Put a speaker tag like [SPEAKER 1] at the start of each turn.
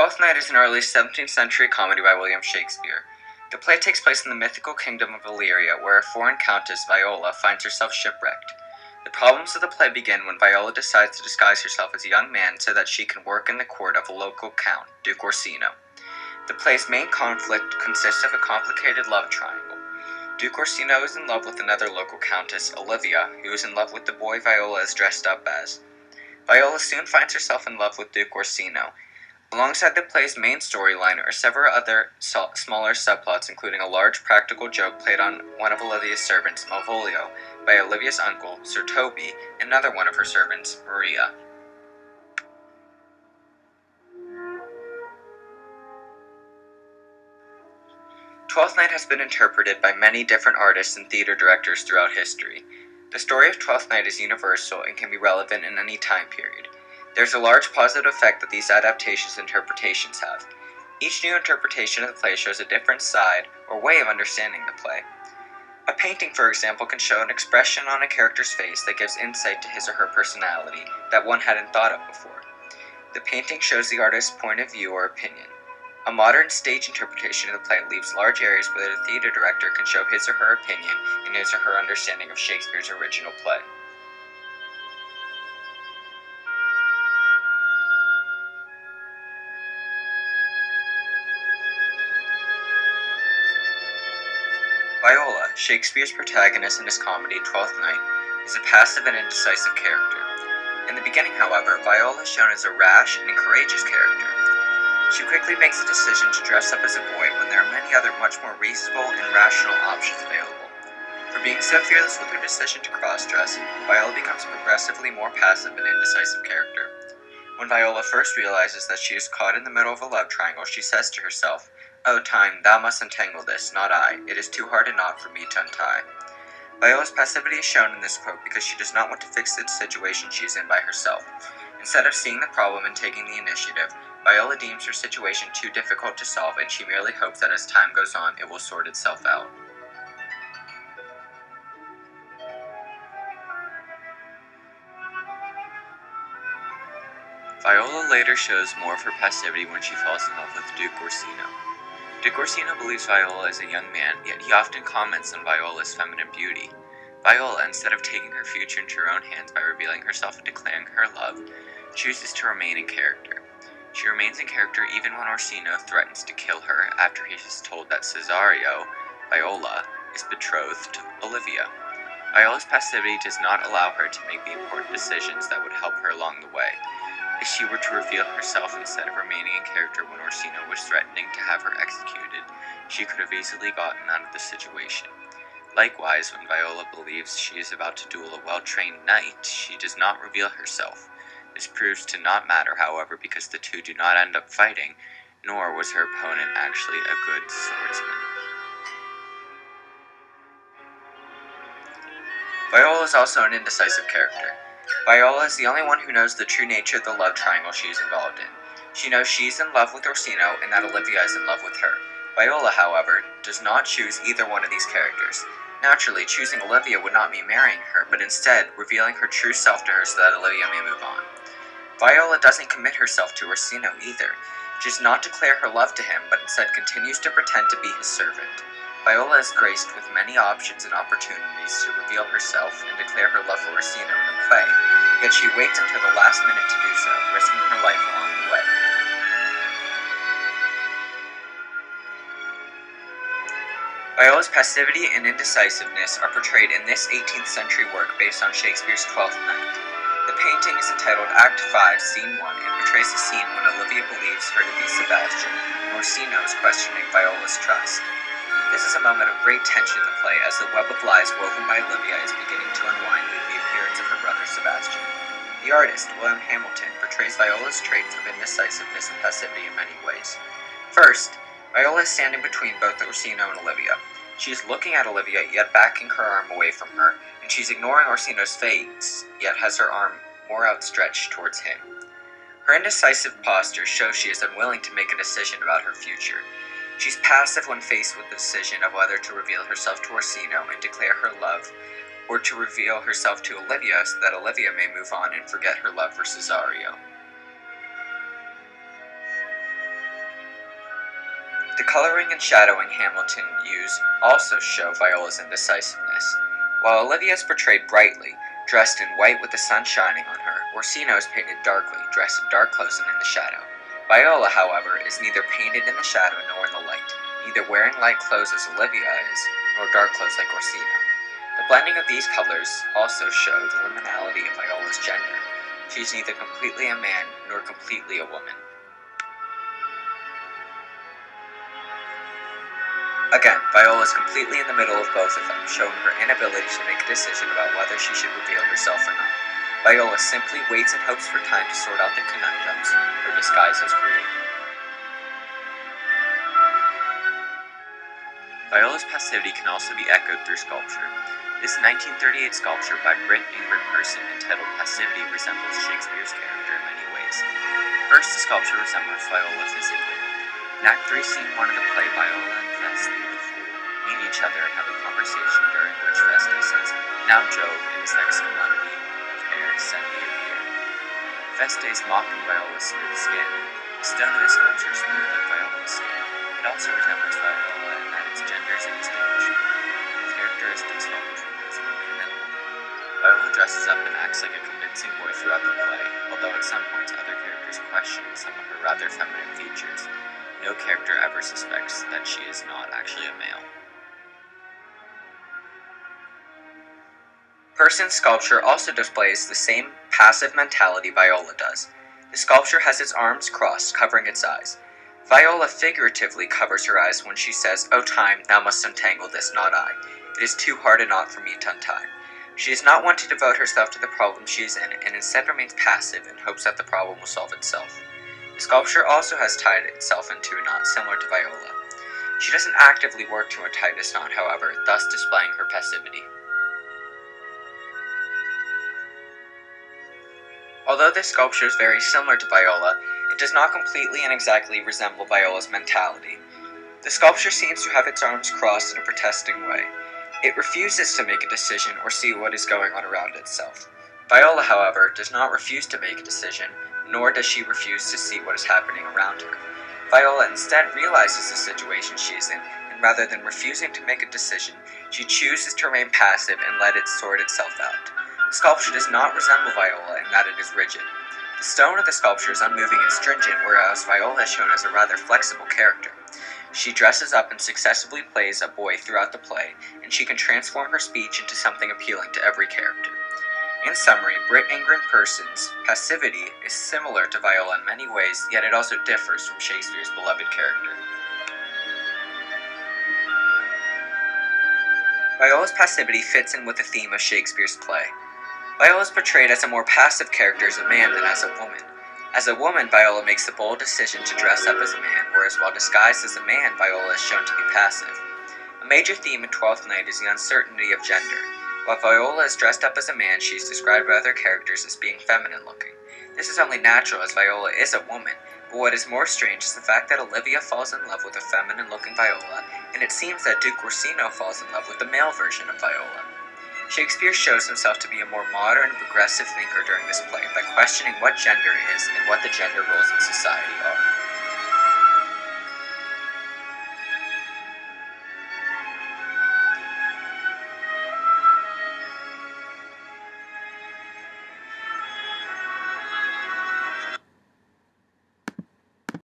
[SPEAKER 1] Twelfth Night is an early 17th century comedy by William Shakespeare. The play takes place in the mythical kingdom of Illyria, where a foreign countess, Viola, finds herself shipwrecked. The problems of the play begin when Viola decides to disguise herself as a young man so that she can work in the court of a local count, Duke Orsino. The play's main conflict consists of a complicated love triangle. Duke Orsino is in love with another local countess, Olivia, who is in love with the boy Viola is dressed up as. Viola soon finds herself in love with Duke Orsino. Alongside the play's main storyline are several other smaller subplots, including a large practical joke played on one of Olivia's servants, Malvolio, by Olivia's uncle, Sir Toby, and another one of her servants, Maria. Twelfth Night has been interpreted by many different artists and theater directors throughout history. The story of Twelfth Night is universal and can be relevant in any time period. There's a large positive effect that these adaptations and interpretations have. Each new interpretation of the play shows a different side or way of understanding the play. A painting, for example, can show an expression on a character's face that gives insight to his or her personality that one hadn't thought of before. The painting shows the artist's point of view or opinion. A modern stage interpretation of the play leaves large areas where the theater director can show his or her opinion and his or her understanding of Shakespeare's original play. Viola, Shakespeare's protagonist in his comedy Twelfth Night, is a passive and indecisive character. In the beginning, however, Viola is shown as a rash and courageous character. She quickly makes a decision to dress up as a boy when there are many other much more reasonable and rational options available. For being so fearless with her decision to cross-dress, Viola becomes a progressively more passive and indecisive character. When Viola first realizes that she is caught in the middle of a love triangle, she says to herself, "O time, thou must untangle this, not I. It is too hard a knot for me to untie." Viola's passivity is shown in this quote because she does not want to fix the situation she is in by herself. Instead of seeing the problem and taking the initiative, Viola deems her situation too difficult to solve, and she merely hopes that as time goes on, it will sort itself out. Viola later shows more of her passivity when she falls in love with Duke Orsino. Duke Orsino believes Viola is a young man, yet he often comments on Viola's feminine beauty. Viola, instead of taking her future into her own hands by revealing herself and declaring her love, chooses to remain in character. She remains in character even when Orsino threatens to kill her after he is told that Cesario, Viola, is betrothed to Olivia. Viola's passivity does not allow her to make the important decisions that would help her along the way. If she were to reveal herself instead of remaining in character when Orsino was threatening to have her executed, she could have easily gotten out of the situation. Likewise, when Viola believes she is about to duel a well-trained knight, she does not reveal herself. This proves to not matter, however, because the two do not end up fighting, nor was her opponent actually a good swordsman. Viola is also an indecisive character. Viola is the only one who knows the true nature of the love triangle she is involved in. She knows she is in love with Orsino and that Olivia is in love with her. Viola, however, does not choose either one of these characters. Naturally, choosing Olivia would not mean marrying her, but instead revealing her true self to her so that Olivia may move on. Viola doesn't commit herself to Orsino either. She does not declare her love to him, but instead continues to pretend to be his servant. Viola is graced with many options and opportunities to reveal herself and declare her love for Orsino in the play, yet she waits until the last minute to do so, risking her life along the way. Viola's passivity and indecisiveness are portrayed in this 18th century work based on Shakespeare's Twelfth Night. The painting is entitled Act 5, Scene 1, and portrays a scene when Olivia believes her to be Sebastian, and Orsino is questioning Viola's trust. This is a moment of great tension in the play as the web of lies woven by Olivia is beginning to unwind with the appearance of her brother Sebastian. The artist, William Hamilton, portrays Viola's traits of indecisiveness and passivity in many ways. First, Viola is standing between both Orsino and Olivia. She is looking at Olivia, yet backing her arm away from her, and she's ignoring Orsino's face, yet has her arm more outstretched towards him. Her indecisive posture shows she is unwilling to make a decision about her future. She's passive when faced with the decision of whether to reveal herself to Orsino and declare her love, or to reveal herself to Olivia so that Olivia may move on and forget her love for Cesario. The coloring and shadowing Hamilton used also show Viola's indecisiveness. While Olivia is portrayed brightly, dressed in white with the sun shining on her, Orsino is painted darkly, dressed in dark clothes and in the shadow. Viola, however, is neither painted in the shadow nor in the light, neither wearing light clothes as Olivia is, nor dark clothes like Orsino. The blending of these colors also show the liminality of Viola's gender. She is neither completely a man nor completely a woman. Again, Viola is completely in the middle of both of them, showing her inability to make a decision about whether she should reveal herself or not. Viola simply waits and hopes for time to sort out the conundrums her disguise has created. Viola's passivity can also be echoed through sculpture. This 1938 sculpture by Britt Ingrid Person entitled Passivity resembles Shakespeare's character in many ways. First, the sculpture resembles Viola physically. In Act 3, Scene 1 of the play, Viola and Feste, the fool, meet each other and have a conversation during which Feste says, "Now Jove, in his next commodity of hair, send me a beer." Feste is mocking Viola's smooth skin. The stone of the sculpture is smooth like Viola's skin. It also resembles Viola in that its gender is indistinguishable. The characteristics fall between both a man and a woman. Viola dresses up and acts like a convincing boy throughout the play, although at some points other characters question some of her rather feminine features. No character ever suspects that she is not actually a male. Person's sculpture also displays the same passive mentality Viola does. The sculpture has its arms crossed, covering its eyes. Viola figuratively covers her eyes when she says, "O time, thou must untangle this, not I. It is too hard a knot for me to untie." She is not one to devote herself to the problem she is in, and instead remains passive in hopes that the problem will solve itself. The sculpture also has tied itself into a knot similar to Viola. She doesn't actively work to untie this knot, however, thus displaying her passivity. Although this sculpture is very similar to Viola, it does not completely and exactly resemble Viola's mentality. The sculpture seems to have its arms crossed in a protesting way. It refuses to make a decision or see what is going on around itself. Viola, however, does not refuse to make a decision, nor does she refuse to see what is happening around her. Viola instead realizes the situation she is in, and rather than refusing to make a decision, she chooses to remain passive and let it sort itself out. The sculpture does not resemble Viola in that it is rigid. The stone of the sculpture is unmoving and stringent, whereas Viola is shown as a rather flexible character. She dresses up and successfully plays a boy throughout the play, and she can transform her speech into something appealing to every character. In summary, Britt Ingrid Person's passivity is similar to Viola in many ways, yet it also differs from Shakespeare's beloved character. Viola's passivity fits in with the theme of Shakespeare's play. Viola is portrayed as a more passive character as a man than as a woman. As a woman, Viola makes the bold decision to dress up as a man, whereas while disguised as a man, Viola is shown to be passive. A major theme in Twelfth Night is the uncertainty of gender. While Viola is dressed up as a man, she is described by other characters as being feminine-looking. This is only natural as Viola is a woman, but what is more strange is the fact that Olivia falls in love with a feminine-looking Viola, and it seems that Duke Orsino falls in love with the male version of Viola. Shakespeare shows himself to be a more modern and progressive thinker during this play by questioning what gender is and what the gender roles in society are.